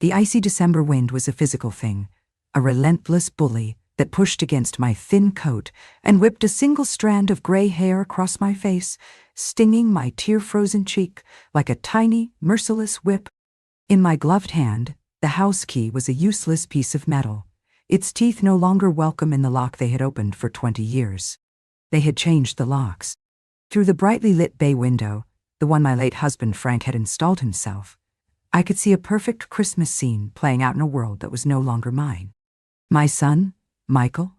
The icy December wind was a physical thing, a relentless bully that pushed against my thin coat and whipped a single strand of gray hair across my face, stinging my tear-frozen cheek like a tiny, merciless whip. In my gloved hand, the house key was a useless piece of metal, its teeth no longer welcome in the lock they had opened for 20 years. They had changed the locks. Through the brightly lit bay window, the one my late husband Frank had installed himself, I could see a perfect Christmas scene playing out in a world that was no longer mine. My son, Michael,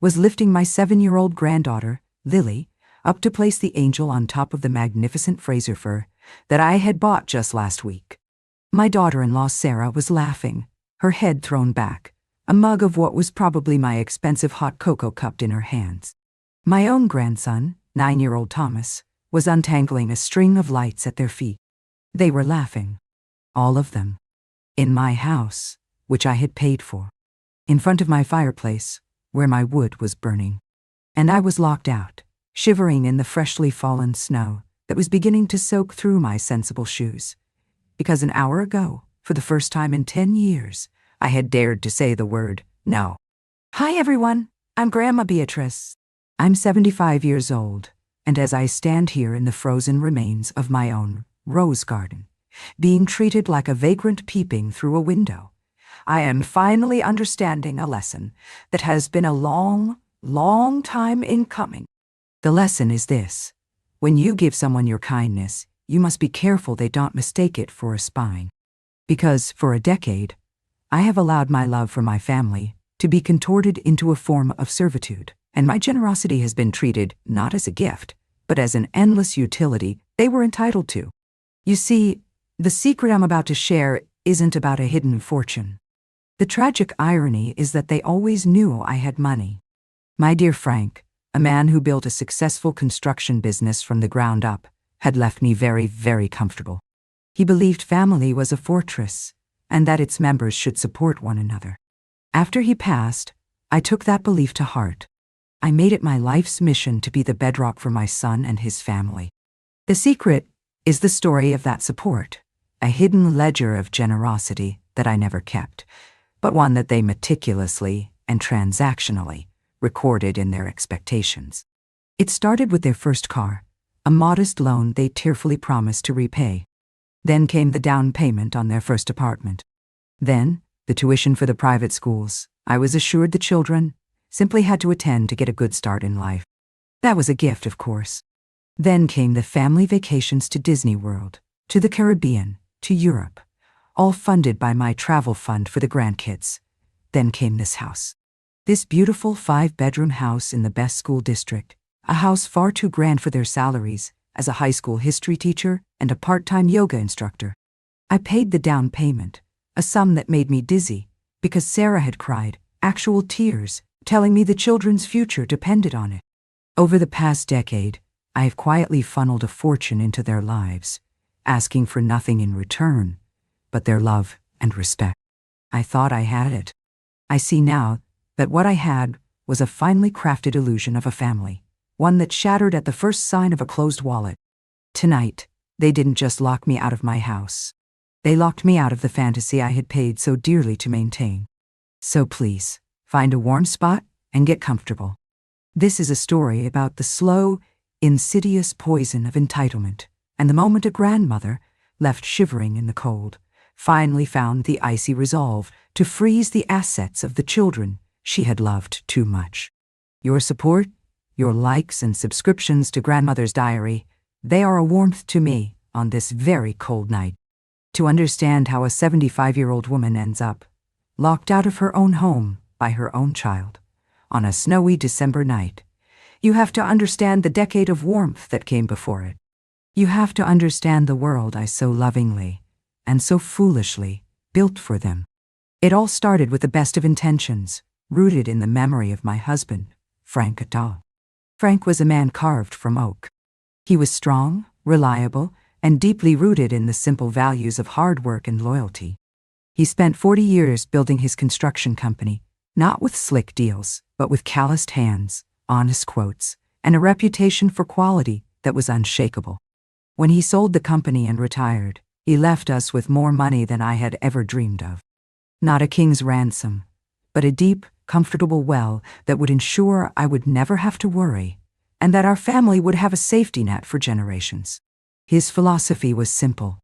was lifting my 7-year-old granddaughter, Lily, up to place the angel on top of the magnificent Fraser fir that I had bought just last week. My daughter-in-law Sarah was laughing, her head thrown back, a mug of what was probably my expensive hot cocoa cupped in her hands. My own grandson, 9-year-old Thomas, was untangling a string of lights at their feet. They were laughing. All of them. In my house, which I had paid for. In front of my fireplace, where my wood was burning. And I was locked out, shivering in the freshly fallen snow that was beginning to soak through my sensible shoes. Because an hour ago, for the first time in 10 years, I had dared to say the word no. Hi everyone, I'm Grandma Beatrice. I'm 75 years old, and as I stand here in the frozen remains of my own rose garden, being treated like a vagrant peeping through a window, I am finally understanding a lesson that has been a long, long time in coming. The lesson is this: when you give someone your kindness, you must be careful they don't mistake it for a spying. Because for a decade, I have allowed my love for my family to be contorted into a form of servitude, and my generosity has been treated not as a gift, but as an endless utility they were entitled to. You see, the secret I'm about to share isn't about a hidden fortune. The tragic irony is that they always knew I had money. My dear Frank, a man who built a successful construction business from the ground up, had left me very, very comfortable. He believed family was a fortress, and that its members should support one another. After he passed, I took that belief to heart. I made it my life's mission to be the bedrock for my son and his family. The secret is the story of that support, a hidden ledger of generosity that I never kept, but one that they meticulously and transactionally recorded in their expectations. It started with their first car, a modest loan they tearfully promised to repay. Then came the down payment on their first apartment. Then, the tuition for the private schools I was assured the children simply had to attend to get a good start in life. That was a gift, of course. Then came the family vacations to Disney World, to the Caribbean, to Europe, all funded by my travel fund for the grandkids. Then came this house. This beautiful 5-bedroom house in the best school district, a house far too grand for their salaries as a high school history teacher and a part-time yoga instructor. I paid the down payment, a sum that made me dizzy, because Sarah had cried, actual tears, telling me the children's future depended on it. Over the past decade, I have quietly funneled a fortune into their lives, asking for nothing in return but their love and respect. I thought I had it. I see now that what I had was a finely crafted illusion of a family, one that shattered at the first sign of a closed wallet. Tonight, they didn't just lock me out of my house. They locked me out of the fantasy I had paid so dearly to maintain. So please, find a warm spot and get comfortable. This is a story about the slow, insidious poison of entitlement, and the moment a grandmother, left shivering in the cold, finally found the icy resolve to freeze the assets of the children she had loved too much. Your support, your likes and subscriptions to Grandmother's Diary, they are a warmth to me on this very cold night. To understand how a 75-year-old woman ends up, locked out of her own home by her own child, on a snowy December night, you have to understand the decade of warmth that came before it. You have to understand the world I so lovingly, and so foolishly, built for them. It all started with the best of intentions, rooted in the memory of my husband, Frank Adal. Frank was a man carved from oak. He was strong, reliable, and deeply rooted in the simple values of hard work and loyalty. He spent 40 years building his construction company, not with slick deals, but with calloused hands, honest quotes, and a reputation for quality that was unshakable. When he sold the company and retired, He left us with more money than I had ever dreamed of. Not a king's ransom, but a deep, comfortable well that would ensure I would never have to worry, and that our family would have a safety net for generations. His philosophy was simple.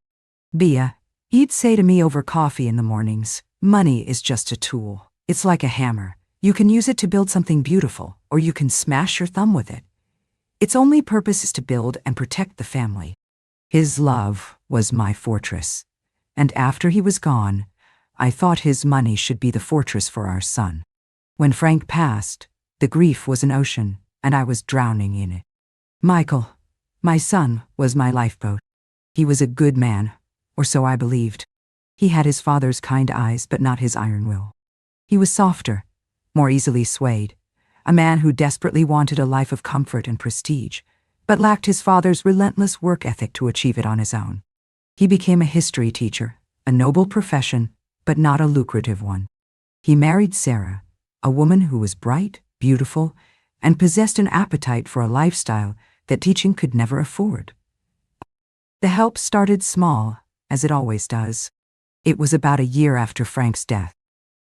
Bea, he'd say to me over coffee in the mornings, money is just a tool. It's like a hammer. You can use it to build something beautiful, or you can smash your thumb with it. Its only purpose is to build and protect the family. His love was my fortress, and after he was gone, I thought his money should be the fortress for our son. When Frank passed, the grief was an ocean, and I was drowning in it. Michael, my son, was my lifeboat. He was a good man, or so I believed. He had his father's kind eyes, but not his iron will. He was softer, more easily swayed, a man who desperately wanted a life of comfort and prestige, but lacked his father's relentless work ethic to achieve it on his own. He became a history teacher, a noble profession, but not a lucrative one. He married Sarah, a woman who was bright, beautiful, and possessed an appetite for a lifestyle that teaching could never afford. The help started small, as it always does. It was about a year after Frank's death.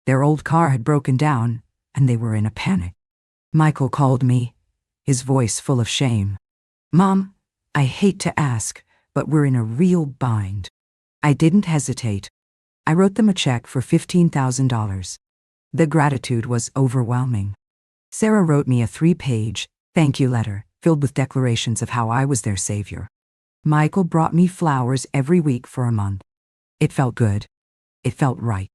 Their old car had broken down, and they were in a panic. Michael called me, his voice full of shame. "Mom, I hate to ask, but we're in a real bind." I didn't hesitate. I wrote them a check for $15,000. The gratitude was overwhelming. Sarah wrote me a 3-page thank you letter filled with declarations of how I was their savior. Michael brought me flowers every week for a month. It felt good. It felt right.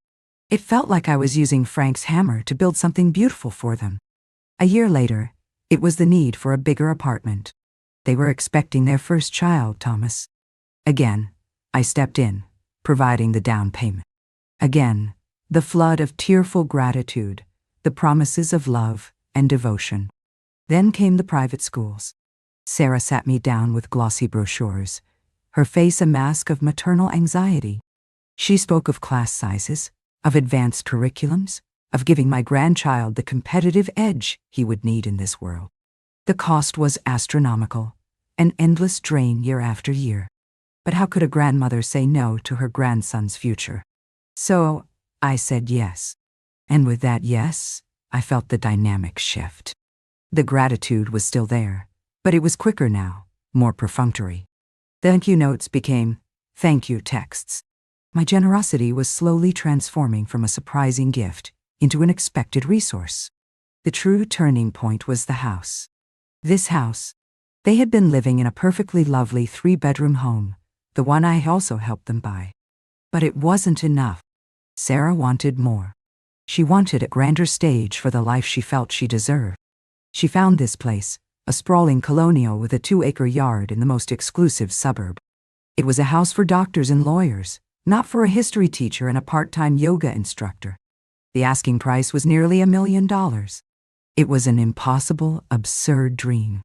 It felt like I was using Frank's hammer to build something beautiful for them. A year later, it was the need for a bigger apartment. They were expecting their first child, Thomas. Again, I stepped in, providing the down payment. Again, the flood of tearful gratitude, the promises of love and devotion. Then came the private schools. Sarah sat me down with glossy brochures, her face a mask of maternal anxiety. She spoke of class sizes, of advanced curriculums, of giving my grandchild the competitive edge he would need in this world. The cost was astronomical, an endless drain year after year. But how could a grandmother say no to her grandson's future? So I said yes. And with that yes, I felt the dynamic shift. The gratitude was still there, but it was quicker now, more perfunctory. Thank you notes became thank you texts. My generosity was slowly transforming from a surprising gift into an expected resource. The true turning point was the house. This house. They had been living in a perfectly lovely 3-bedroom home, the one I also helped them buy. But it wasn't enough. Sarah wanted more. She wanted a grander stage for the life she felt she deserved. She found this place, a sprawling colonial with a 2-acre yard in the most exclusive suburb. It was a house for doctors and lawyers, not for a history teacher and a part-time yoga instructor. The asking price was nearly $1 million. It was an impossible, absurd dream.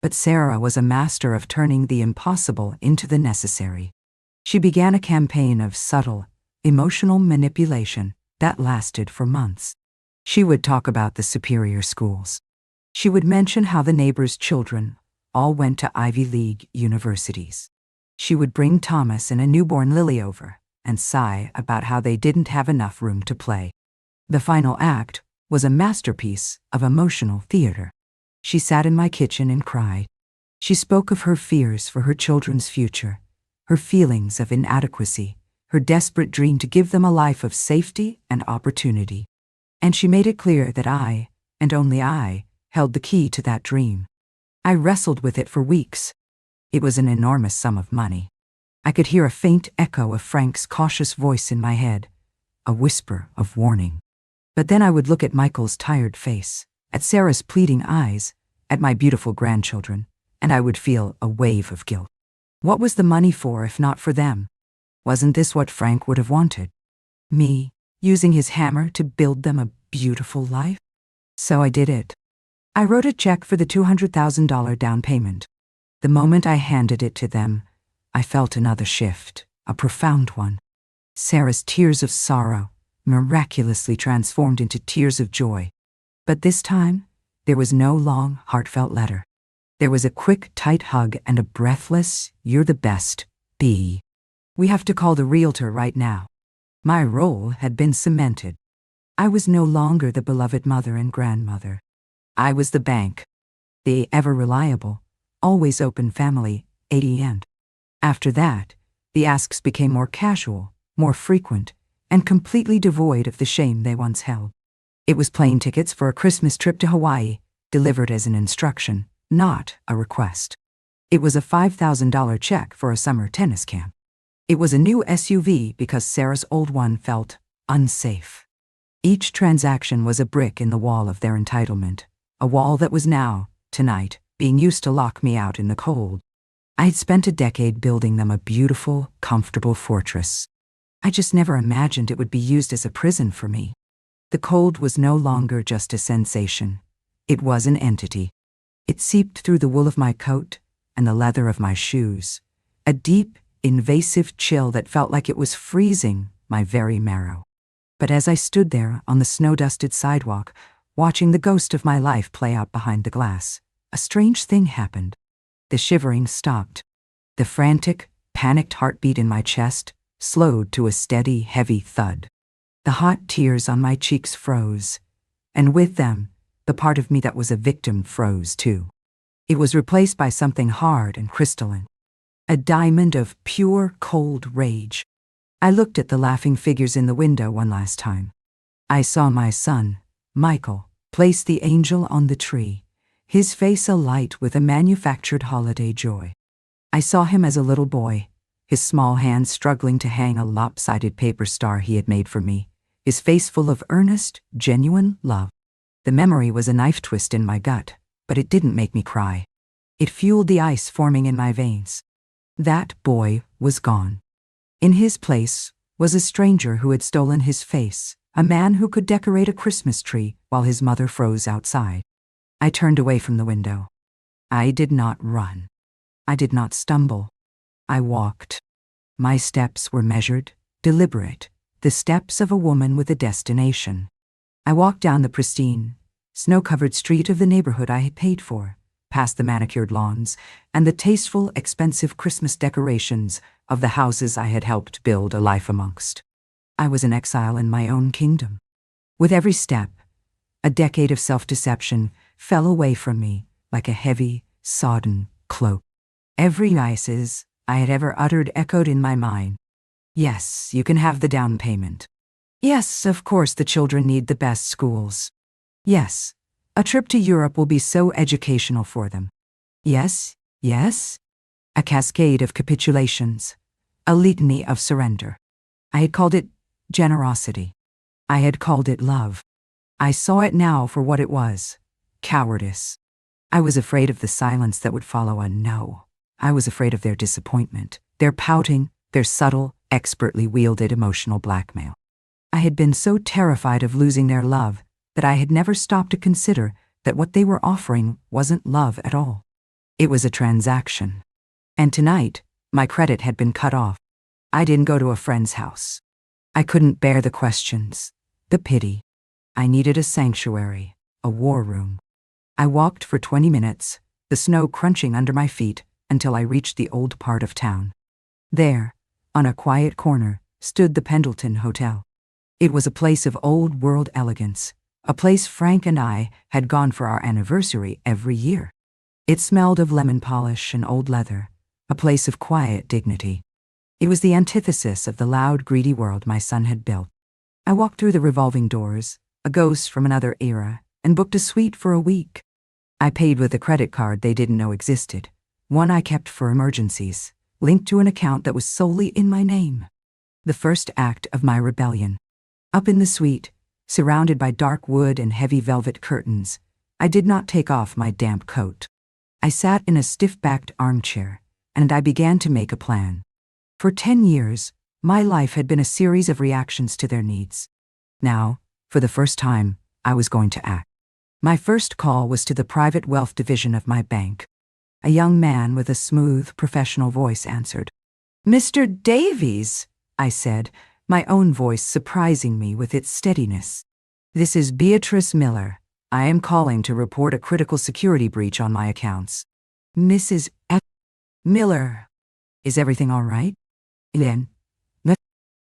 But Sarah was a master of turning the impossible into the necessary. She began a campaign of subtle, emotional manipulation that lasted for months. She would talk about the superior schools. She would mention how the neighbors' children all went to Ivy League universities. She would bring Thomas and a newborn Lily over and sigh about how they didn't have enough room to play. The final act was a masterpiece of emotional theater. She sat in my kitchen and cried. She spoke of her fears for her children's future, her feelings of inadequacy, her desperate dream to give them a life of safety and opportunity. And she made it clear that I, and only I, held the key to that dream. I wrestled with it for weeks. It was an enormous sum of money. I could hear a faint echo of Frank's cautious voice in my head, a whisper of warning. But then I would look at Michael's tired face, at Sarah's pleading eyes, at my beautiful grandchildren, and I would feel a wave of guilt. What was the money for if not for them? Wasn't this what Frank would have wanted? Me, using his hammer to build them a beautiful life? So I did it. I wrote a check for the $200,000 down payment. The moment I handed it to them, I felt another shift, a profound one. Sarah's tears of sorrow miraculously transformed into tears of joy. But this time, there was no long, heartfelt letter. There was a quick, tight hug and a breathless, "You're the best, B." We have to call the realtor right now." My role had been cemented. I was no longer the beloved mother and grandmother. I was the bank, the ever-reliable, always open family ATM. After that, the asks became more casual, more frequent, and completely devoid of the shame they once held. It was plane tickets for a Christmas trip to Hawaii, delivered as an instruction, not a request. It was a $5,000 check for a summer tennis camp. It was a new SUV because Sarah's old one felt unsafe. Each transaction was a brick in the wall of their entitlement, a wall that was now, tonight, being used to lock me out in the cold. I had spent a decade building them a beautiful, comfortable fortress. I just never imagined it would be used as a prison for me. The cold was no longer just a sensation. It was an entity. It seeped through the wool of my coat and the leather of my shoes, a deep, invasive chill that felt like it was freezing my very marrow. But as I stood there on the snow-dusted sidewalk, watching the ghost of my life play out behind the glass, a strange thing happened. The shivering stopped. The frantic, panicked heartbeat in my chest slowed to a steady, heavy thud. The hot tears on my cheeks froze, and with them, the part of me that was a victim froze too. It was replaced by something hard and crystalline, a diamond of pure, cold rage. I looked at the laughing figures in the window one last time. I saw my son, Michael, place the angel on the tree, his face alight with a manufactured holiday joy. I saw him as a little boy, his small hands struggling to hang a lopsided paper star he had made for me, his face full of earnest, genuine love. The memory was a knife twist in my gut, but it didn't make me cry. It fueled the ice forming in my veins. That boy was gone. In his place was a stranger who had stolen his face, a man who could decorate a Christmas tree while his mother froze outside. I turned away from the window. I did not run. I did not stumble. I walked. My steps were measured, deliberate, the steps of a woman with a destination. I walked down the pristine, snow-covered street of the neighborhood I had paid for, past the manicured lawns and the tasteful, expensive Christmas decorations of the houses I had helped build a life amongst. I was an exile in my own kingdom. With every step, a decade of self-deception fell away from me like a heavy, sodden cloak. Every "yeses" I had ever uttered echoed in my mind. Yes, you can have the down payment. Yes, of course the children need the best schools. Yes, a trip to Europe will be so educational for them. Yes, yes. A cascade of capitulations, a litany of surrender. I had called it generosity. I had called it love. I saw it now for what it was, cowardice. I was afraid of the silence that would follow a no. I was afraid of their disappointment, their pouting, their subtle, expertly wielded emotional blackmail. I had been so terrified of losing their love that I had never stopped to consider that what they were offering wasn't love at all. It was a transaction. And tonight, my credit had been cut off. I didn't go to a friend's house. I couldn't bear the questions, the pity. I needed a sanctuary, a war room. I walked for 20 minutes, the snow crunching under my feet, until I reached the old part of town. There, on a quiet corner, stood the Pendleton Hotel. It was a place of old-world elegance, a place Frank and I had gone for our anniversary every year. It smelled of lemon polish and old leather, a place of quiet dignity. It was the antithesis of the loud, greedy world my son had built. I walked through the revolving doors, a ghost from another era, and booked a suite for a week. I paid with a credit card they didn't know existed, one I kept for emergencies, linked to an account that was solely in my name. The first act of my rebellion. Up in the suite, surrounded by dark wood and heavy velvet curtains, I did not take off my damp coat. I sat in a stiff-backed armchair, and I began to make a plan. For 10 years, my life had been a series of reactions to their needs. Now, for the first time, I was going to act. My first call was to the private wealth division of my bank. A young man with a smooth, professional voice answered. "Mr. Davies," I said, my own voice surprising me with its steadiness. "This is Beatrice Miller. I am calling to report a critical security breach on my accounts." "Mrs. Miller, is everything all right?" Then,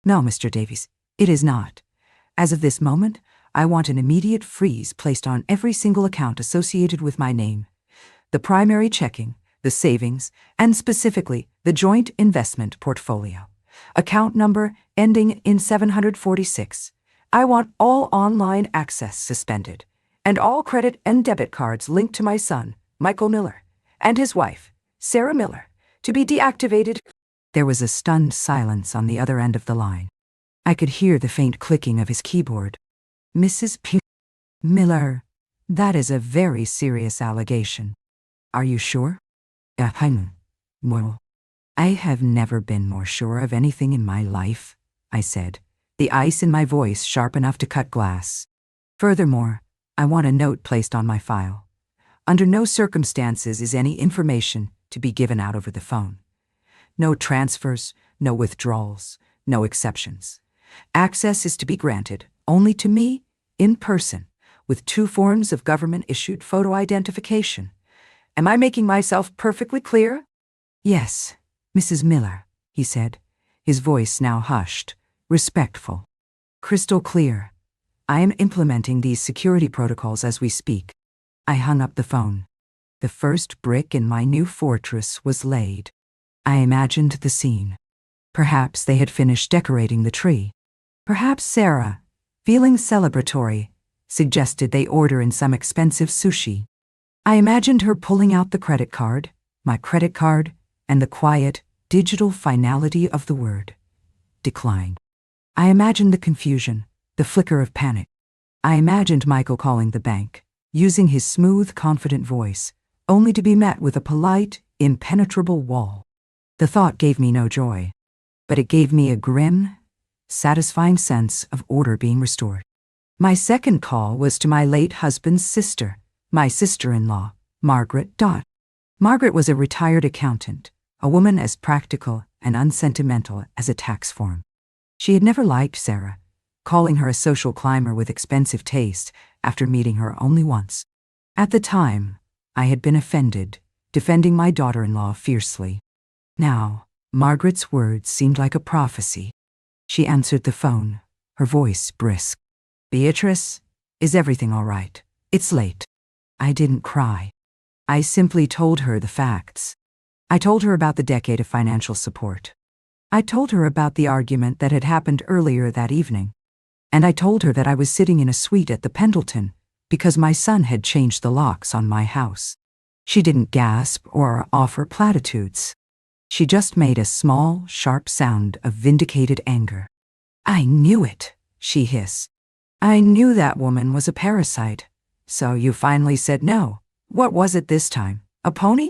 no, Mr. Davies, it is not. As of this moment, I want an immediate freeze placed on every single account associated with my name. The primary checking, the savings, and specifically the joint investment portfolio. Account number ending in 746. I want all online access suspended, and all credit and debit cards linked to my son, Michael Miller, and his wife, Sarah Miller, to be deactivated. There was a stunned silence on the other end of the line. I could hear the faint clicking of his keyboard. Mrs. Miller, that is a very serious allegation. Are you sure? Well, I have never been more sure of anything in my life, I said, the ice in my voice sharp enough to cut glass. Furthermore, I want a note placed on my file. Under no circumstances is any information to be given out over the phone. No transfers, no withdrawals, no exceptions. Access is to be granted only to me, in person, with 2 forms of government-issued photo identification. Am I making myself perfectly clear? Yes, Mrs. Miller, he said, his voice now hushed, respectful. Crystal clear. I am implementing these security protocols as we speak. I hung up the phone. The first brick in my new fortress was laid. I imagined the scene. Perhaps they had finished decorating the tree. Perhaps Sarah, feeling celebratory, suggested they order in some expensive sushi. I imagined her pulling out the credit card, my credit card, and the quiet, digital finality of the word. Decline. I imagined the confusion, the flicker of panic. I imagined Michael calling the bank, using his smooth, confident voice, only to be met with a polite, impenetrable wall. The thought gave me no joy, but it gave me a grim, satisfying sense of order being restored. My second call was to my late husband's sister, my sister-in-law, Margaret. Margaret was a retired accountant, a woman as practical and unsentimental as a tax form. She had never liked Sarah, calling her a social climber with expensive taste after meeting her only once. At the time, I had been offended, defending my daughter-in-law fiercely. Now, Margaret's words seemed like a prophecy. She answered the phone, her voice brisk. Beatrice, is everything all right? It's late. I didn't cry. I simply told her the facts. I told her about the decade of financial support. I told her about the argument that had happened earlier that evening. And I told her that I was sitting in a suite at the Pendleton because my son had changed the locks on my house. She didn't gasp or offer platitudes. She just made a small, sharp sound of vindicated anger. I knew it, she hissed. I knew that woman was a parasite. So you finally said no. What was it this time? A pony?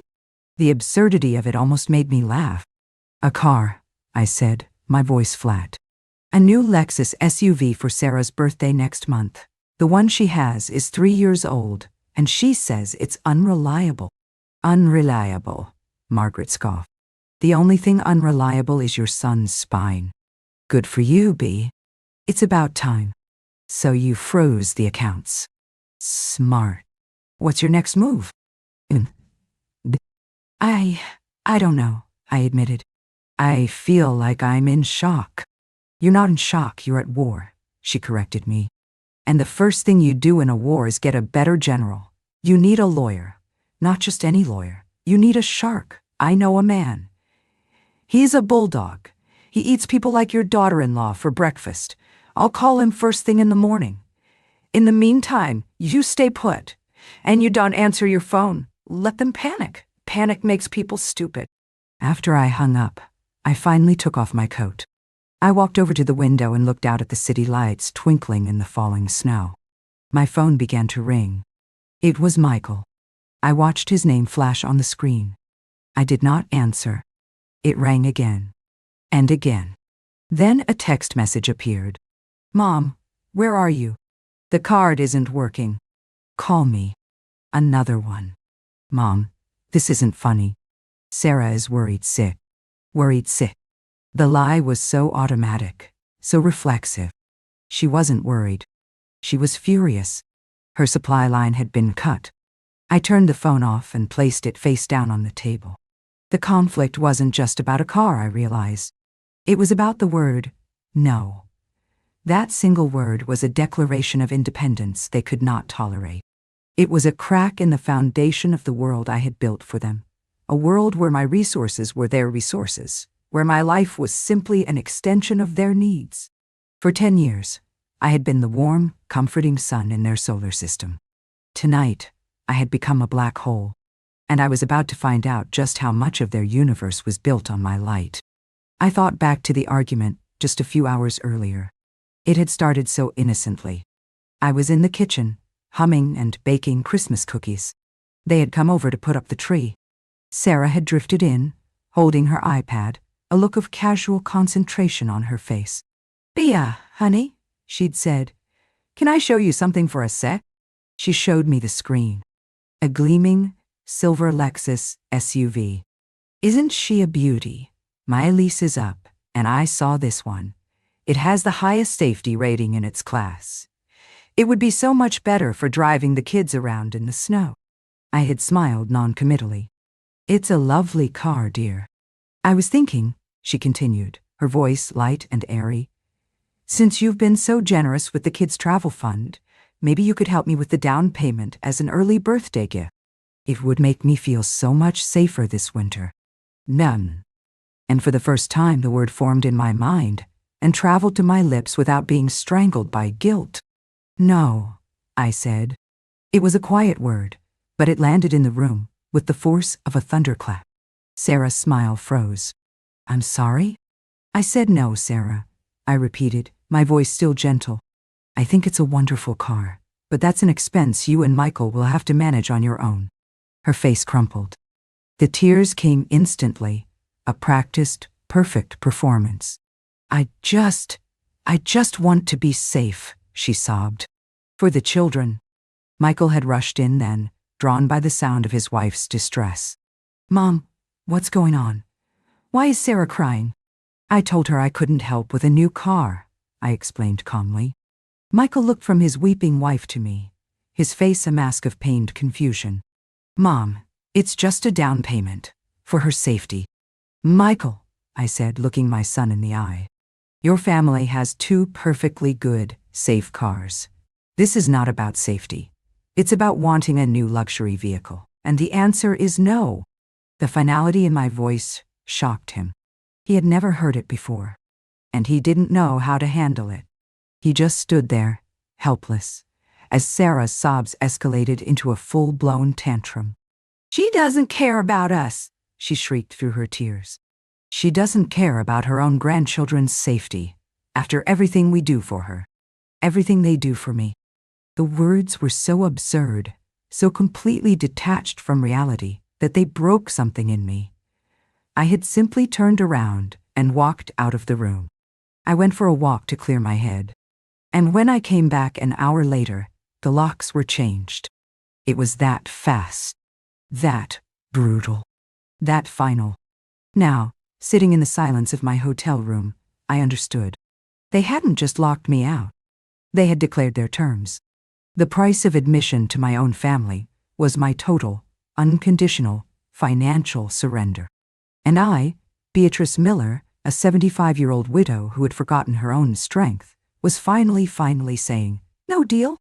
The absurdity of it almost made me laugh. A car, I said, my voice flat. A new Lexus SUV for Sarah's birthday next month. The one she has is 3 years old, and she says it's unreliable. Unreliable, Margaret scoffed. The only thing unreliable is your son's spine. Good for you, Bea. It's about time. So you froze the accounts. Smart. What's your next move? I don't know, I admitted. I feel like I'm in shock. You're not in shock, you're at war, she corrected me. And the first thing you do in a war is get a better general. You need a lawyer. Not just any lawyer. You need a shark. I know a man. He's a bulldog. He eats people like your daughter-in-law for breakfast. I'll call him first thing in the morning. In the meantime, you stay put. And you don't answer your phone. Let them panic. Panic makes people stupid. After I hung up, I finally took off my coat. I walked over to the window and looked out at the city lights twinkling in the falling snow. My phone began to ring. It was Michael. I watched his name flash on the screen. I did not answer. It rang again. And again. Then a text message appeared. Mom, where are you? The card isn't working. Call me. Another one. Mom, this isn't funny. Sarah is worried sick. Worried sick. The lie was so automatic, so reflexive. She wasn't worried. She was furious. Her supply line had been cut. I turned the phone off and placed it face down on the table. The conflict wasn't just about a car, I realized. It was about the word no. That single word was a declaration of independence they could not tolerate. It was a crack in the foundation of the world I had built for them, a world where my resources were their resources, where my life was simply an extension of their needs. For 10 years, I had been the warm, comforting sun in their solar system. Tonight, I had become a black hole, and I was about to find out just how much of their universe was built on my light. I thought back to the argument just a few hours earlier. It had started so innocently. I was in the kitchen, humming and baking Christmas cookies. They had come over to put up the tree. Sarah had drifted in, holding her iPad, a look of casual concentration on her face. "Bea, honey," she'd said, "can I show you something for a sec?" She showed me the screen. A gleaming, silver Lexus SUV. "Isn't she a beauty? My lease is up, and I saw this one. It has the highest safety rating in its class. It would be so much better for driving the kids around in the snow." I had smiled non-committally. "It's a lovely car, dear." "I was thinking," she continued, her voice light and airy, "since you've been so generous with the kids' travel fund, maybe you could help me with the down payment as an early birthday gift. It would make me feel so much safer this winter." None. And for the first time the word formed in my mind and traveled to my lips without being strangled by guilt. "No," I said. It was a quiet word, but it landed in the room with the force of a thunderclap. Sarah's smile froze. "I'm sorry?" I said, "No, Sarah," I repeated, my voice still gentle. "I think it's a wonderful car, but that's an expense you and Michael will have to manage on your own." Her face crumpled. The tears came instantly, a practiced, perfect performance. I just want to be safe," she sobbed. "For the children." Michael had rushed in then, drawn by the sound of his wife's distress. "Mom, what's going on? Why is Sarah crying?" "I told her I couldn't help with a new car," I explained calmly. Michael looked from his weeping wife to me, his face a mask of pained confusion. "Mom, it's just a down payment, for her safety." "Michael," I said, looking my son in the eye, "your family has 2 perfectly good, safe cars. This is not about safety. It's about wanting a new luxury vehicle, and the answer is no." The finality in my voice shocked him. He had never heard it before, and he didn't know how to handle it. He just stood there, helpless, as Sarah's sobs escalated into a full-blown tantrum. "She doesn't care about us," she shrieked through her tears. "She doesn't care about her own grandchildren's safety, after everything we do for her. Everything they do for me." The words were so absurd, so completely detached from reality, that they broke something in me. I had simply turned around and walked out of the room. I went for a walk to clear my head. And when I came back an hour later, the locks were changed. It was that fast, that brutal, that final. Now, sitting in the silence of my hotel room, I understood. They hadn't just locked me out. They had declared their terms. The price of admission to my own family was my total, unconditional, financial surrender. And I, Beatrice Miller, a 75-year-old widow who had forgotten her own strength, was finally saying, "No deal."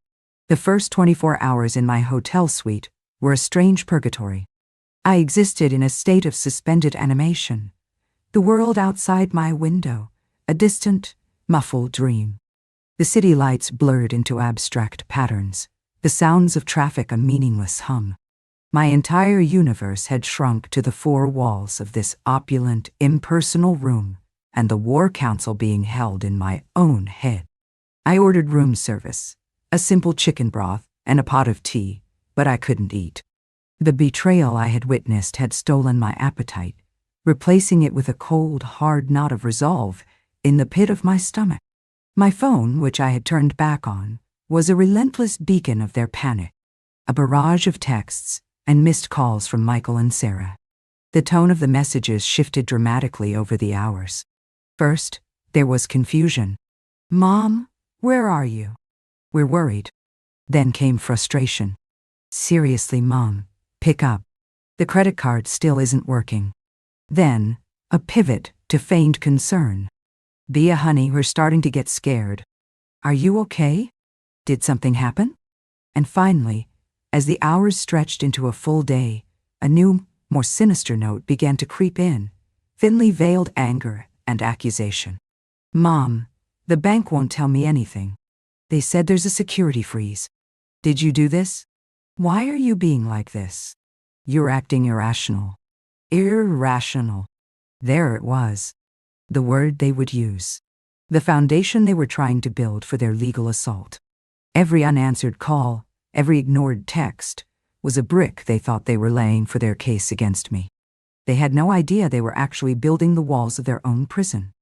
The first 24 hours in my hotel suite were a strange purgatory. I existed in a state of suspended animation. The world outside my window, a distant, muffled dream. The city lights blurred into abstract patterns, the sounds of traffic a meaningless hum. My entire universe had shrunk to the 4 walls of this opulent, impersonal room, and the war council being held in my own head. I ordered room service, a simple chicken broth and a pot of tea, but I couldn't eat. The betrayal I had witnessed had stolen my appetite, replacing it with a cold, hard knot of resolve in the pit of my stomach. My phone, which I had turned back on, was a relentless beacon of their panic, a barrage of texts and missed calls from Michael and Sarah. The tone of the messages shifted dramatically over the hours. First, there was confusion. "Mom, where are you? We're worried." Then came frustration. "Seriously, Mom, pick up. The credit card still isn't working." Then, a pivot to feigned concern. "Bea, honey, we're starting to get scared. Are you okay? Did something happen?" And finally, as the hours stretched into a full day, a new, more sinister note began to creep in, thinly veiled anger and accusation. "Mom, the bank won't tell me anything. They said there's a security freeze. Did you do this? Why are you being like this? You're acting irrational." Irrational. There it was. The word they would use. The foundation they were trying to build for their legal assault. Every unanswered call, every ignored text, was a brick they thought they were laying for their case against me. They had no idea they were actually building the walls of their own prison.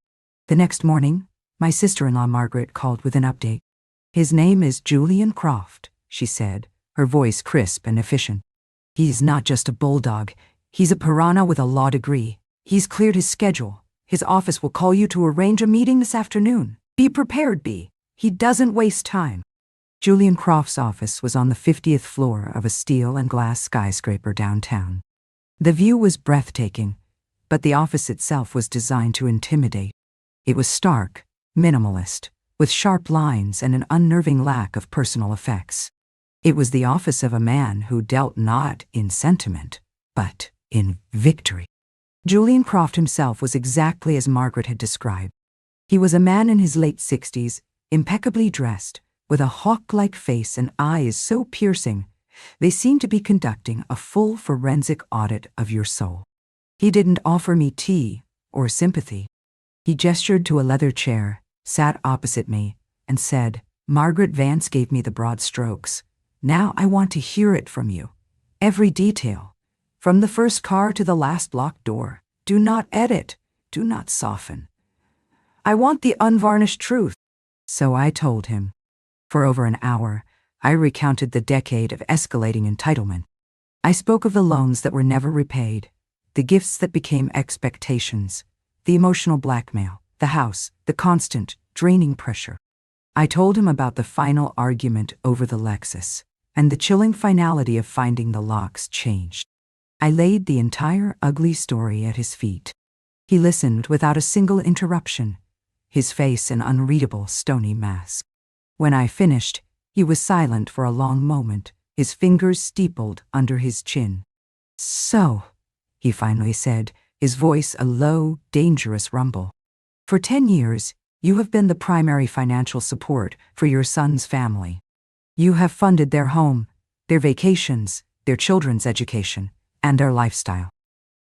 The next morning, my sister-in-law Margaret called with an update. "His name is Julian Croft," she said, her voice crisp and efficient. "He's not just a bulldog. He's a piranha with a law degree. He's cleared his schedule. His office will call you to arrange a meeting this afternoon. Be prepared, Bea. He doesn't waste time." Julian Croft's office was on the 50th floor of a steel and glass skyscraper downtown. The view was breathtaking, but the office itself was designed to intimidate. It was stark, minimalist, with sharp lines and an unnerving lack of personal effects. It was the office of a man who dealt not in sentiment, but in victory. Julian Croft himself was exactly as Margaret had described. He was a man in his late 60s, impeccably dressed, with a hawk-like face and eyes so piercing, they seemed to be conducting a full forensic audit of your soul. He didn't offer me tea or sympathy. He gestured to a leather chair, sat opposite me, and said, "Margaret Vance gave me the broad strokes. Now I want to hear it from you. Every detail. From the first car to the last locked door. Do not edit. Do not soften. I want the unvarnished truth." So I told him. For over an hour, I recounted the decade of escalating entitlement. I spoke of the loans that were never repaid, the gifts that became expectations, the emotional blackmail, the house, the constant, draining pressure. I told him about the final argument over the Lexus, and the chilling finality of finding the locks changed. I laid the entire ugly story at his feet. He listened without a single interruption, his face an unreadable, stony mask. When I finished, he was silent for a long moment, his fingers steepled under his chin. "So," he finally said, his voice a low, dangerous rumble. "For 10 years, you have been the primary financial support for your son's family. You have funded their home, their vacations, their children's education, and their lifestyle.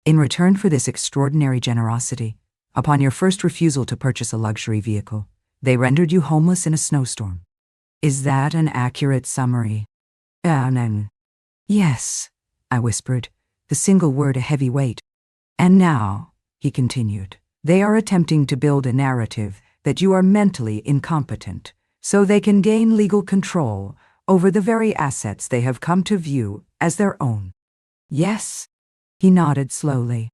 In return for this extraordinary generosity, upon your first refusal to purchase a luxury vehicle, they rendered you homeless in a snowstorm. Is that an accurate summary?" "Yes," I whispered, the single word a heavy weight. "And now," he continued, "they are attempting to build a narrative that you are mentally incompetent, so they can gain legal control over the very assets they have come to view as their own." "Yes," he nodded slowly.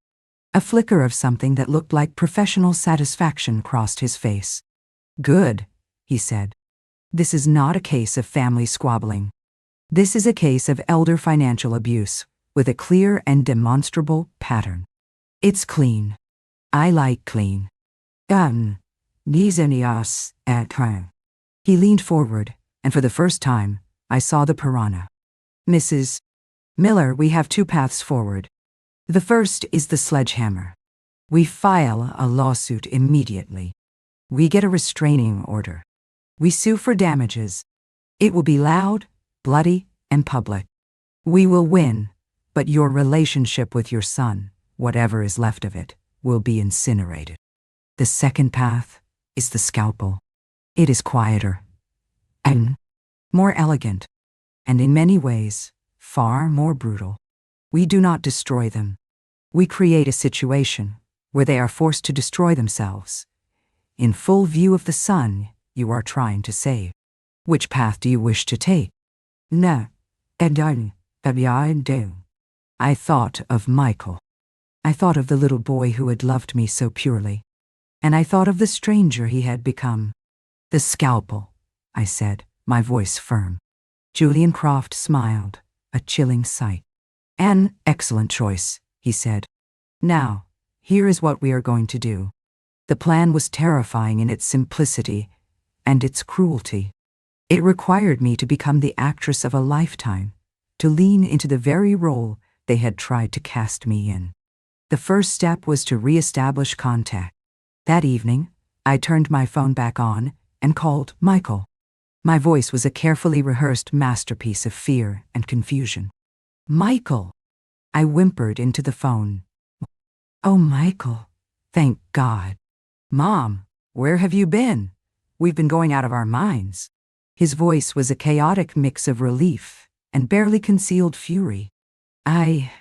A flicker of something that looked like professional satisfaction crossed his face. "Good," he said. "This is not a case of family squabbling. This is a case of elder financial abuse, with a clear and demonstrable pattern. It's clean. I like clean. Nizenias at home." He leaned forward, and for the first time, I saw the piranha. "Mrs. Miller, we have 2 paths forward. The first is the sledgehammer. We file a lawsuit immediately. We get a restraining order. We sue for damages. It will be loud, bloody, and public. We will win, but your relationship with your son, whatever is left of it, will be incinerated. The second path is the scalpel. It is quieter and more elegant, and in many ways, far more brutal. We do not destroy them. We create a situation where they are forced to destroy themselves, in full view of the son you are trying to save. Which path do you wish to take?" "No, I do." I thought of Michael. I thought of the little boy who had loved me so purely, and I thought of the stranger he had become. "The scalpel," I said, my voice firm. Julian Croft smiled, a chilling sight. "An excellent choice," he said. "Now, here is what we are going to do. The plan was terrifying in its simplicity and its cruelty. It required me to become the actress of a lifetime, to lean into the very role they had tried to cast me in. The first step was to re-establish contact. That evening, I turned my phone back on and called Michael. My voice was a carefully rehearsed masterpiece of fear and confusion. "Michael!" I whimpered into the phone. "Oh, Michael, thank God." "Mom, where have you been? We've been going out of our minds." His voice was a chaotic mix of relief and barely concealed fury. I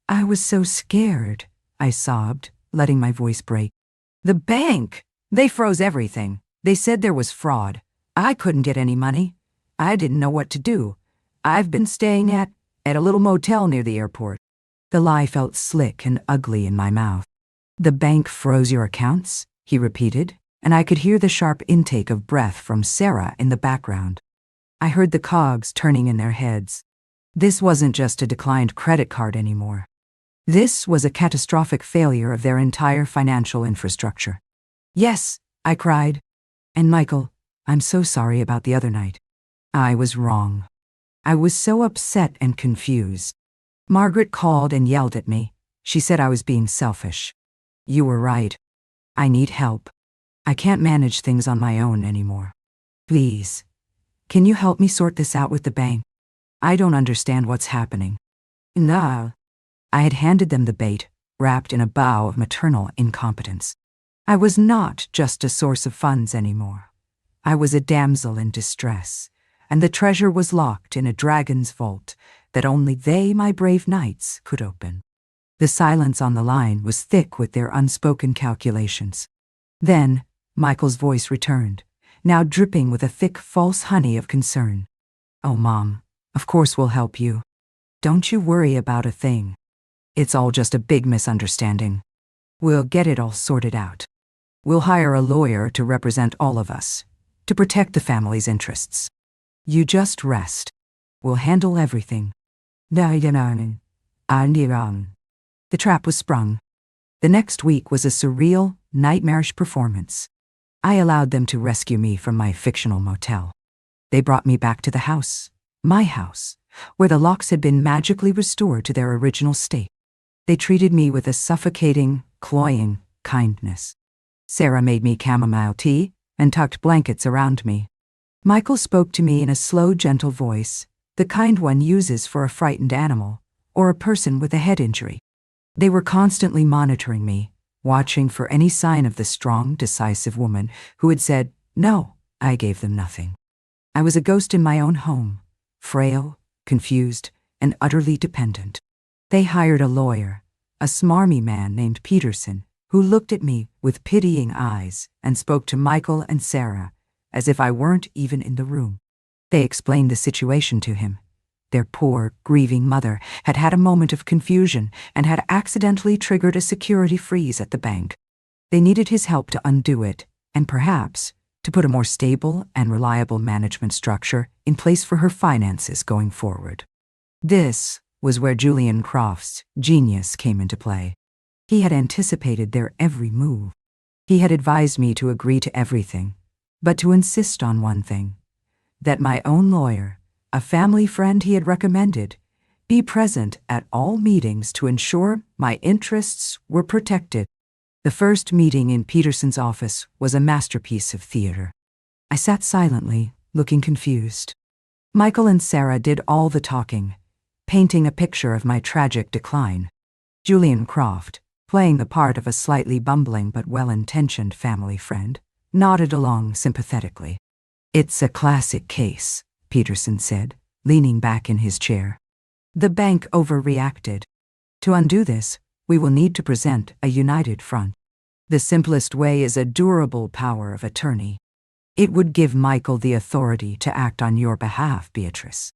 was so scared," I sobbed, letting my voice break. "The bank! They froze everything. They said there was fraud. I couldn't get any money. I didn't know what to do. I've been staying at a little motel near the airport." The lie felt slick and ugly in my mouth. "The bank froze your accounts?" he repeated, and I could hear the sharp intake of breath from Sarah in the background. I heard the cogs turning in their heads. This wasn't just a declined credit card anymore. This was a catastrophic failure of their entire financial infrastructure. "Yes," I cried. "And Michael, I'm so sorry about the other night. I was wrong. I was so upset and confused. Margaret called and yelled at me. She said I was being selfish. You were right. I need help. I can't manage things on my own anymore. Please, can you help me sort this out with the bank? I don't understand what's happening." "No." I had handed them the bait, wrapped in a bow of maternal incompetence. I was not just a source of funds anymore. I was a damsel in distress, and the treasure was locked in a dragon's vault that only they, my brave knights, could open. The silence on the line was thick with their unspoken calculations. Then, Michael's voice returned, now dripping with a thick false honey of concern. "Oh, Mom, of course we'll help you. Don't you worry about a thing. It's all just a big misunderstanding. We'll get it all sorted out. We'll hire a lawyer to represent all of us, to protect the family's interests. You just rest. We'll handle everything." The trap was sprung. The next week was a surreal, nightmarish performance. I allowed them to rescue me from my fictional motel. They brought me back to the house, my house, where the locks had been magically restored to their original state. They treated me with a suffocating, cloying kindness. Sarah made me chamomile tea and tucked blankets around me. Michael spoke to me in a slow, gentle voice, the kind one uses for a frightened animal or a person with a head injury. They were constantly monitoring me, watching for any sign of the strong, decisive woman who had said, "No." I gave them nothing. I was a ghost in my own home, frail, confused, and utterly dependent. They hired a lawyer, a smarmy man named Peterson, who looked at me with pitying eyes and spoke to Michael and Sarah as if I weren't even in the room. They explained the situation to him. Their poor, grieving mother had had a moment of confusion and had accidentally triggered a security freeze at the bank. They needed his help to undo it, and perhaps to put a more stable and reliable management structure in place for her finances going forward. This was where Julian Croft's genius came into play. He had anticipated their every move. He had advised me to agree to everything, but to insist on one thing, that my own lawyer, a family friend he had recommended, be present at all meetings to ensure my interests were protected. The first meeting in Peterson's office was a masterpiece of theater. I sat silently, looking confused. Michael and Sarah did all the talking, painting a picture of my tragic decline. Julian Croft, playing the part of a slightly bumbling but well-intentioned family friend, nodded along sympathetically. "It's a classic case," Peterson said, leaning back in his chair. "The bank overreacted. To undo this, we will need to present a united front. The simplest way is a durable power of attorney. It would give Michael the authority to act on your behalf, Beatrice.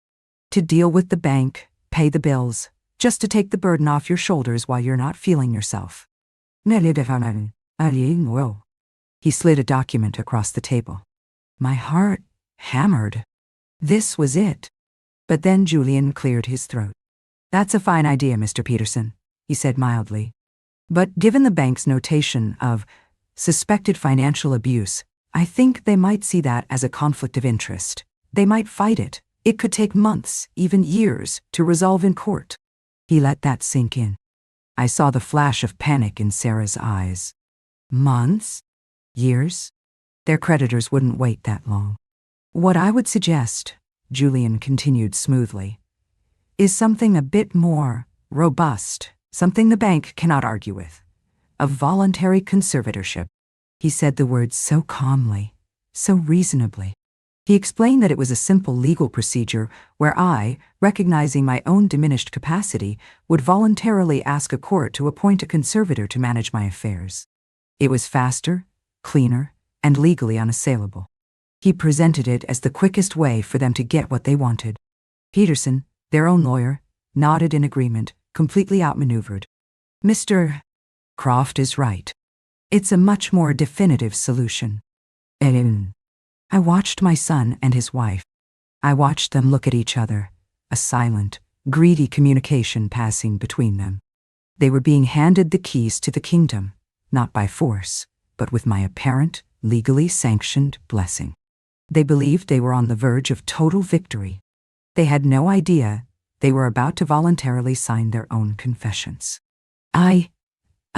To deal with the bank, pay the bills, just to take the burden off your shoulders while you're not feeling yourself." He slid a document across the table. My heart hammered. This was it. But then Julian cleared his throat. "That's a fine idea, Mr. Peterson," he said mildly. "But given the bank's notation of suspected financial abuse, I think they might see that as a conflict of interest. They might fight it. It could take months, even years, to resolve in court. He let that sink in. I saw the flash of panic in Sarah's eyes. Months? Years? Their creditors wouldn't wait that long. What I would suggest, Julian continued smoothly, is something a bit more robust, something the bank cannot argue with. A voluntary conservatorship. He said the words so calmly, so reasonably. He explained that it was a simple legal procedure where I, recognizing my own diminished capacity, would voluntarily ask a court to appoint a conservator to manage my affairs. It was faster, cleaner, and legally unassailable. He presented it as the quickest way for them to get what they wanted. Peterson, their own lawyer, nodded in agreement, completely outmaneuvered. Mr. Croft is right. It's a much more definitive solution. I watched my son and his wife. I watched them look at each other, a silent, greedy communication passing between them. They were being handed the keys to the kingdom, not by force, but with my apparent, legally sanctioned blessing. They believed they were on the verge of total victory. They had no idea they were about to voluntarily sign their own confessions. I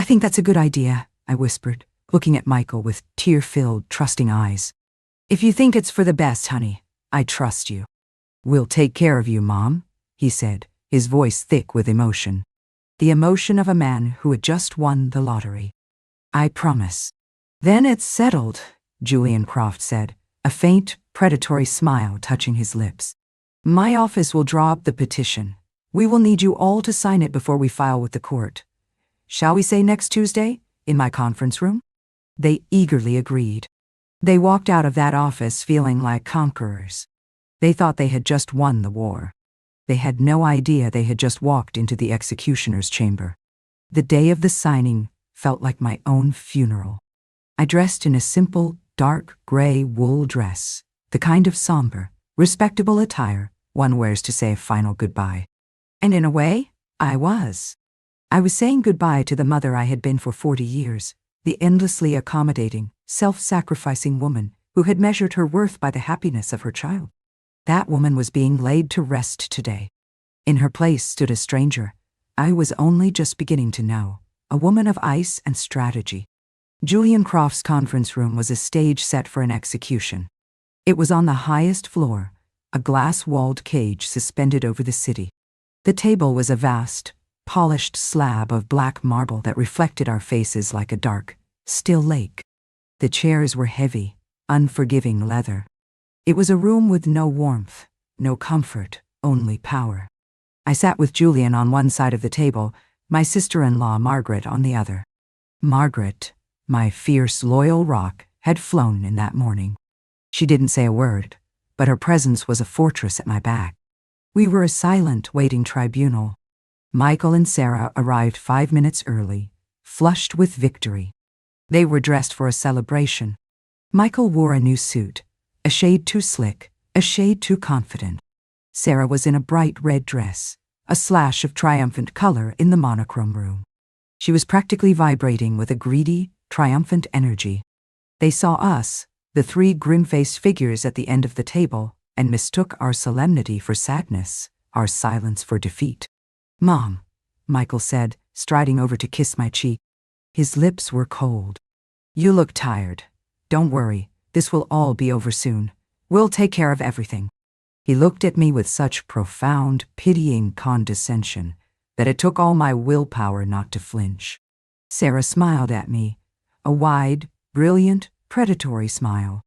think that's a good idea, I whispered, looking at Michael with tear-filled, trusting eyes. If you think it's for the best, honey, I trust you. We'll take care of you, Mom, he said, his voice thick with emotion. The emotion of a man who had just won the lottery. I promise. Then it's settled, Julian Croft said, a faint, predatory smile touching his lips. My office will draw up the petition. We will need you all to sign it before we file with the court. Shall we say next Tuesday, in my conference room? They eagerly agreed. They walked out of that office feeling like conquerors. They thought they had just won the war. They had no idea they had just walked into the executioner's chamber. The day of the signing felt like my own funeral. I dressed in a simple, dark gray wool dress, the kind of somber, respectable attire one wears to say a final goodbye. And in a way, I was. I was saying goodbye to the mother I had been for 40 years, the endlessly accommodating, self-sacrificing woman who had measured her worth by the happiness of her child. That woman was being laid to rest today. In her place stood a stranger I was only just beginning to know, a woman of ice and strategy. Julian Croft's conference room was a stage set for an execution. It was on the highest floor, a glass-walled cage suspended over the city. The table was a vast, polished slab of black marble that reflected our faces like a dark, still lake. The chairs were heavy, unforgiving leather. It was a room with no warmth, no comfort, only power. I sat with Julian on one side of the table, my sister-in-law Margaret on the other. Margaret, my fierce, loyal rock, had flown in that morning. She didn't say a word, but her presence was a fortress at my back. We were a silent, waiting tribunal. Michael and Sarah arrived 5 minutes early, flushed with victory. They were dressed for a celebration. Michael wore a new suit, a shade too slick, a shade too confident. Sarah was in a bright red dress, a slash of triumphant color in the monochrome room. She was practically vibrating with a greedy, triumphant energy. They saw us, the 3 grim-faced figures at the end of the table, and mistook our solemnity for sadness, our silence for defeat. Mom, Michael said, striding over to kiss my cheek. His lips were cold. You look tired. Don't worry, this will all be over soon. We'll take care of everything. He looked at me with such profound, pitying condescension that it took all my willpower not to flinch. Sarah smiled at me, a wide, brilliant, predatory smile.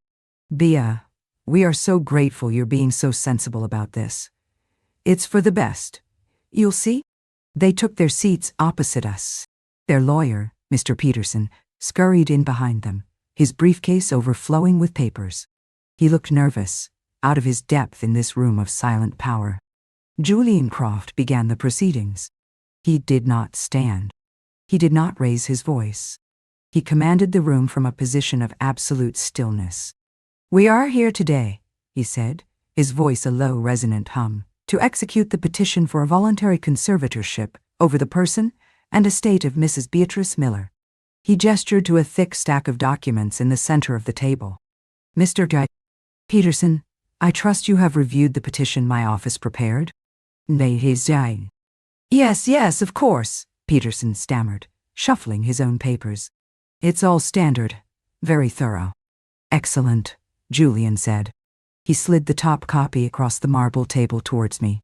Bea, we are so grateful you're being so sensible about this. It's for the best. You'll see? They took their seats opposite us. Their lawyer, Mr. Peterson, scurried in behind them, his briefcase overflowing with papers. He looked nervous, out of his depth in this room of silent power. Julian Croft began the proceedings. He did not stand. He did not raise his voice. He commanded the room from a position of absolute stillness. We are here today, he said, his voice a low, resonant hum, to execute the petition for a voluntary conservatorship over the person and estate of Mrs. Beatrice Miller. He gestured to a thick stack of documents in the center of the table. Mr. Peterson, I trust you have reviewed the petition my office prepared? Yes, of course, Peterson stammered, shuffling his own papers. It's all standard, very thorough. Excellent, Julian said. He slid the top copy across the marble table towards me.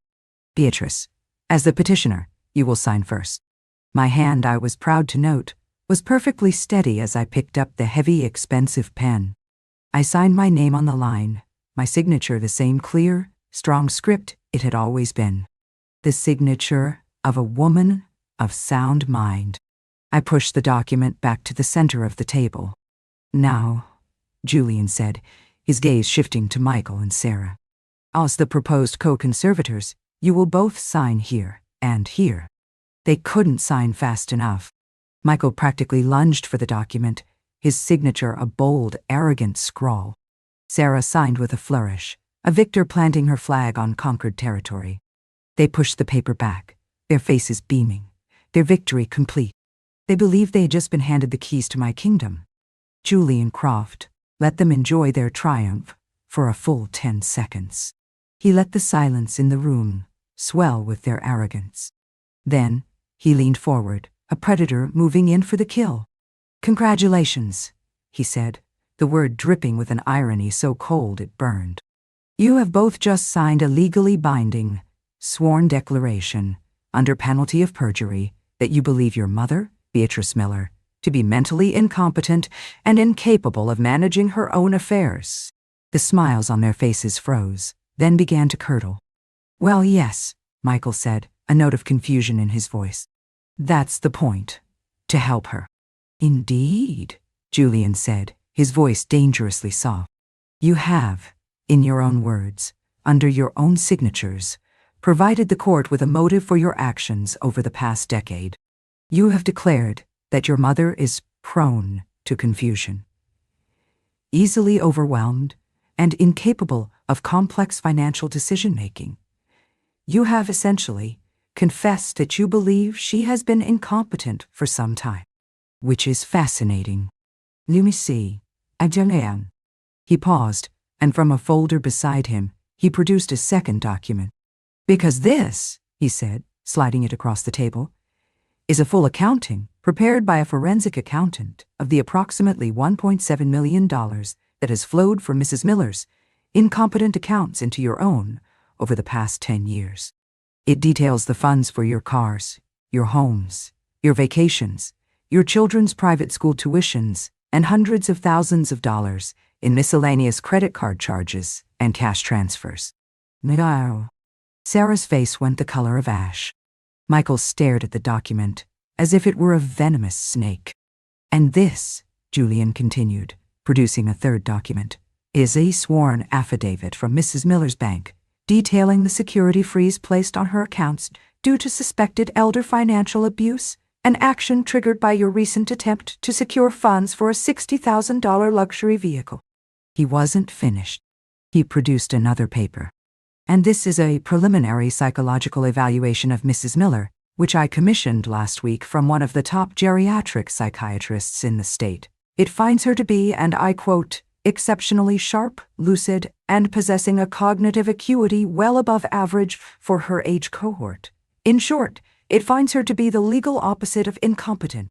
Beatrice, as the petitioner, you will sign first. My hand, I was proud to note, was perfectly steady as I picked up the heavy, expensive pen. I signed my name on the line, my signature the same clear, strong script it had always been. The signature of a woman of sound mind. I pushed the document back to the center of the table. Now, Julian said, his gaze shifting to Michael and Sarah. As the proposed co-conservators, you will both sign here and here. They couldn't sign fast enough. Michael practically lunged for the document, his signature a bold, arrogant scrawl. Sarah signed with a flourish, a victor planting her flag on conquered territory. They pushed the paper back, their faces beaming, their victory complete. They believed they had just been handed the keys to my kingdom. Julian Croft let them enjoy their triumph for a full 10 seconds. He let the silence in the room swell with their arrogance. Then he leaned forward, a predator moving in for the kill. Congratulations, he said, the word dripping with an irony so cold it burned. You have both just signed a legally binding, sworn declaration, under penalty of perjury, that you believe your mother, Beatrice Miller, to be mentally incompetent and incapable of managing her own affairs. The smiles on their faces froze, then began to curdle. Well, yes, Michael said, a note of confusion in his voice. That's the point. To help her. Indeed, Julian said, his voice dangerously soft. You have, in your own words, under your own signatures, provided the court with a motive for your actions over the past decade. You have declared that your mother is prone to confusion, easily overwhelmed, and incapable of complex financial decision-making. You have essentially confessed that you believe she has been incompetent for some time, which is fascinating. Let me see. He paused, and from a folder beside him, he produced a second document. Because this, he said, sliding it across the table, is a full accounting prepared by a forensic accountant of the approximately $1.7 million that has flowed from Mrs. Miller's incompetent accounts into your own over the past 10 years. It details the funds for your cars, your homes, your vacations, your children's private school tuitions, and hundreds of thousands of dollars in miscellaneous credit card charges and cash transfers. No. Sarah's face went the color of ash. Michael stared at the document as if it were a venomous snake. And this, Julian continued, producing a third document, is a sworn affidavit from Mrs. Miller's bank detailing the security freeze placed on her accounts due to suspected elder financial abuse, an action triggered by your recent attempt to secure funds for a $60,000 luxury vehicle. He wasn't finished. He produced another paper. And this is a preliminary psychological evaluation of Mrs. Miller, which I commissioned last week from one of the top geriatric psychiatrists in the state. It finds her to be, and I quote, exceptionally sharp, lucid, and possessing a cognitive acuity well above average for her age cohort. In short, it finds her to be the legal opposite of incompetent.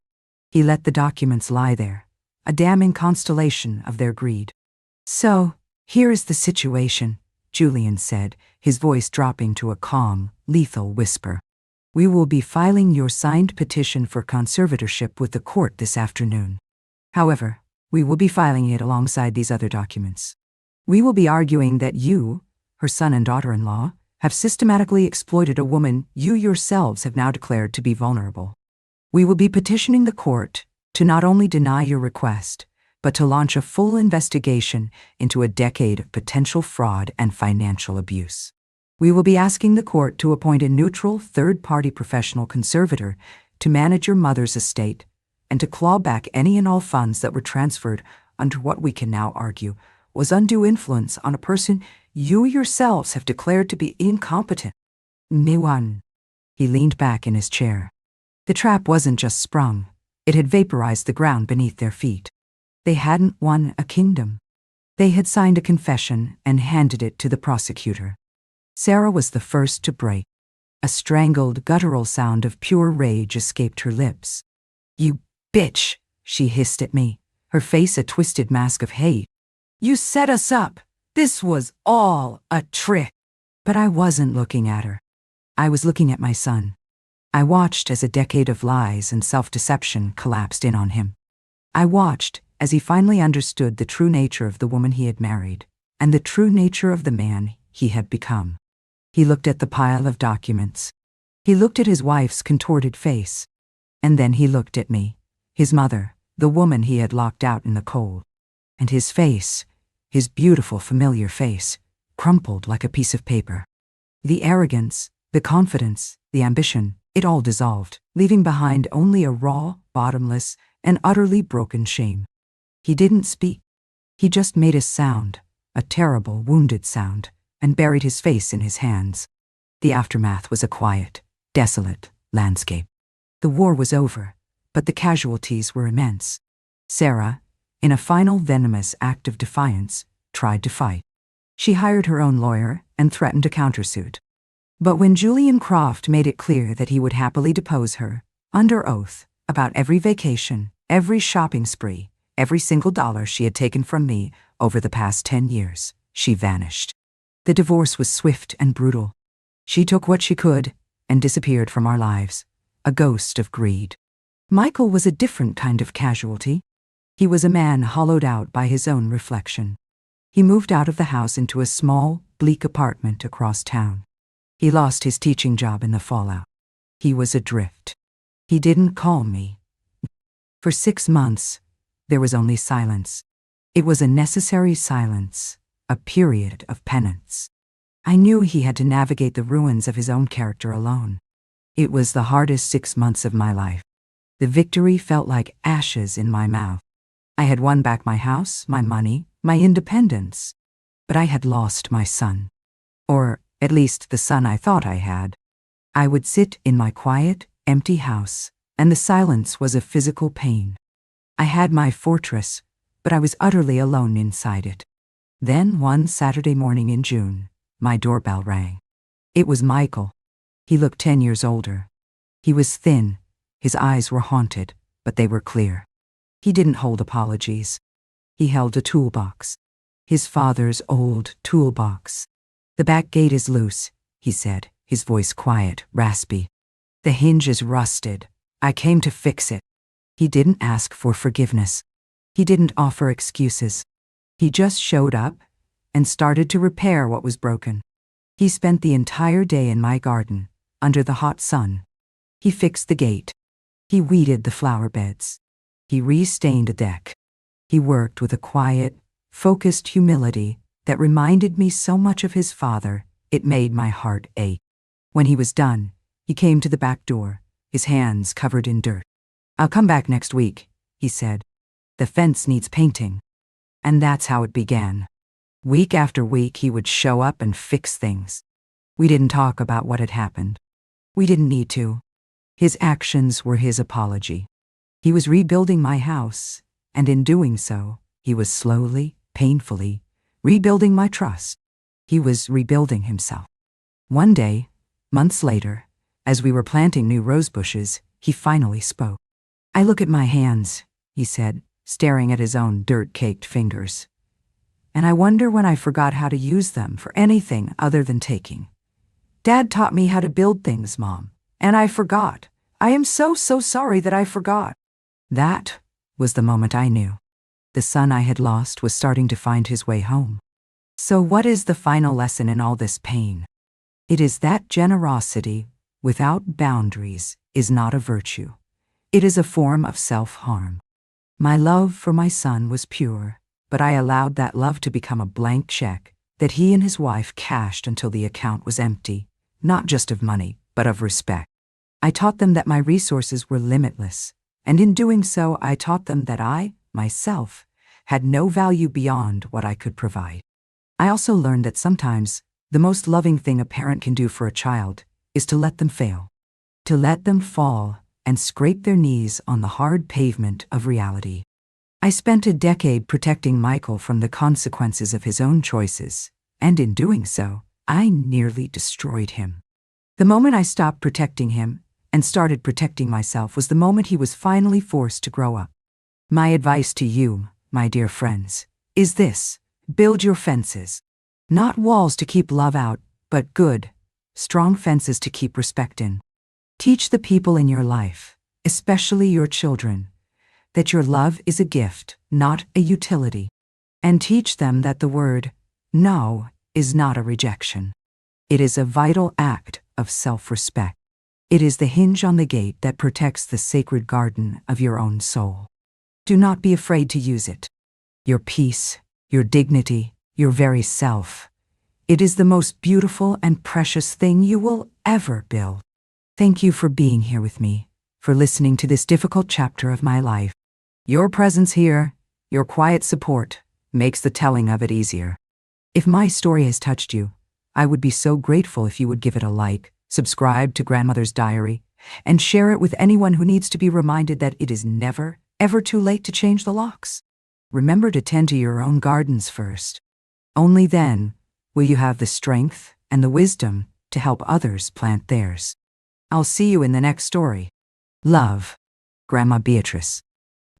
He let the documents lie there, a damning constellation of their greed. So, here is the situation, Julian said, his voice dropping to a calm, lethal whisper. We will be filing your signed petition for conservatorship with the court this afternoon. However, we will be filing it alongside these other documents. We will be arguing that you, her son and daughter-in-law, have systematically exploited a woman you yourselves have now declared to be vulnerable. We will be petitioning the court to not only deny your request, but to launch a full investigation into a decade of potential fraud and financial abuse. We will be asking the court to appoint a neutral third-party professional conservator to manage your mother's estate and to claw back any and all funds that were transferred under what we can now argue was undue influence on a person you yourselves have declared to be incompetent. Niwan. He leaned back in his chair. The trap wasn't just sprung, It had vaporized the ground beneath their feet. They hadn't won a kingdom. They had signed a confession and handed it to the prosecutor. Sarah was the first to break. A strangled, guttural sound of pure rage escaped her lips. "You bitch," she hissed at me, her face a twisted mask of hate. "You set us up. This was all a trick." But I wasn't looking at her. I was looking at my son. I watched as a decade of lies and self-deception collapsed in on him. I watched as he finally understood the true nature of the woman he had married and the true nature of the man he had become. He looked at the pile of documents. He looked at his wife's contorted face. And then he looked at me, his mother, the woman he had locked out in the cold. And his face, his beautiful familiar face, crumpled like a piece of paper. The arrogance, the confidence, the ambition, it all dissolved, leaving behind only a raw, bottomless, and utterly broken shame. He didn't speak. He just made a sound, a terrible, wounded sound, and buried his face in his hands. The aftermath was a quiet, desolate landscape. The war was over, but the casualties were immense. Sarah, in a final venomous act of defiance, tried to fight. She hired her own lawyer and threatened a countersuit. But when Julian Croft made it clear that he would happily depose her, under oath, about every vacation, every shopping spree, every single dollar she had taken from me over the past 10 years, she vanished. The divorce was swift and brutal. She took what she could and disappeared from our lives, a ghost of greed. Michael was a different kind of casualty. He was a man hollowed out by his own reflection. He moved out of the house into a small, bleak apartment across town. He lost his teaching job in the fallout. He was adrift. He didn't call me. For 6 months, there was only silence. It was a necessary silence, a period of penance. I knew he had to navigate the ruins of his own character alone. It was the hardest 6 months of my life. The victory felt like ashes in my mouth. I had won back my house, my money, my independence. But I had lost my son. Or at least the son I thought I had. I would sit in my quiet, empty house, and the silence was a physical pain. I had my fortress, but I was utterly alone inside it. Then one Saturday morning in June, my doorbell rang. It was Michael. He looked 10 years older. He was thin. His eyes were haunted, but they were clear. He didn't hold apologies. He held a toolbox. His father's old toolbox. "The back gate is loose," he said, his voice quiet, raspy. "The hinge is rusted. I came to fix it." He didn't ask for forgiveness. He didn't offer excuses. He just showed up and started to repair what was broken. He spent the entire day in my garden, under the hot sun. He fixed the gate. He weeded the flower beds. He re-stained a deck. He worked with a quiet, focused humility that reminded me so much of his father, it made my heart ache. When he was done, he came to the back door, his hands covered in dirt. "I'll come back next week," he said. "The fence needs painting." And that's how it began. Week after week, he would show up and fix things. We didn't talk about what had happened. We didn't need to. His actions were his apology. He was rebuilding my house, and in doing so, he was slowly, painfully, rebuilding my trust. He was rebuilding himself. One day, months later, as we were planting new rose bushes, he finally spoke. "I look at my hands," he said, staring at his own dirt-caked fingers. "And I wonder when I forgot how to use them for anything other than taking. Dad taught me how to build things, Mom, and I forgot. I am so sorry that I forgot." That was the moment I knew. The son I had lost was starting to find his way home. So what is the final lesson in all this pain? It is that generosity, without boundaries, is not a virtue. It is a form of self-harm. My love for my son was pure, but I allowed that love to become a blank check that he and his wife cashed until the account was empty, not just of money, but of respect. I taught them that my resources were limitless, and in doing so, I taught them that I, myself, had no value beyond what I could provide. I also learned that sometimes the most loving thing a parent can do for a child is to let them fail, to let them fall and scrape their knees on the hard pavement of reality. I spent a decade protecting Michael from the consequences of his own choices, and in doing so, I nearly destroyed him. The moment I stopped protecting him and started protecting myself was the moment he was finally forced to grow up. My advice to you, my dear friends, is this: build your fences. Not walls to keep love out, but good, strong fences to keep respect in. Teach the people in your life, especially your children, that your love is a gift, not a utility. And teach them that the word no is not a rejection. It is a vital act of self-respect. It is the hinge on the gate that protects the sacred garden of your own soul. Do not be afraid to use it. Your peace, your dignity, your very self. It is the most beautiful and precious thing you will ever build. Thank you for being here with me, for listening to this difficult chapter of my life. Your presence here, your quiet support, makes the telling of it easier. If my story has touched you, I would be so grateful if you would give it a like, subscribe to Grandmother's Diary, and share it with anyone who needs to be reminded that it is never, ever too late to change the locks. Remember to tend to your own gardens first. Only then will you have the strength and the wisdom to help others plant theirs. I'll see you in the next story. Love, Grandma Beatrice.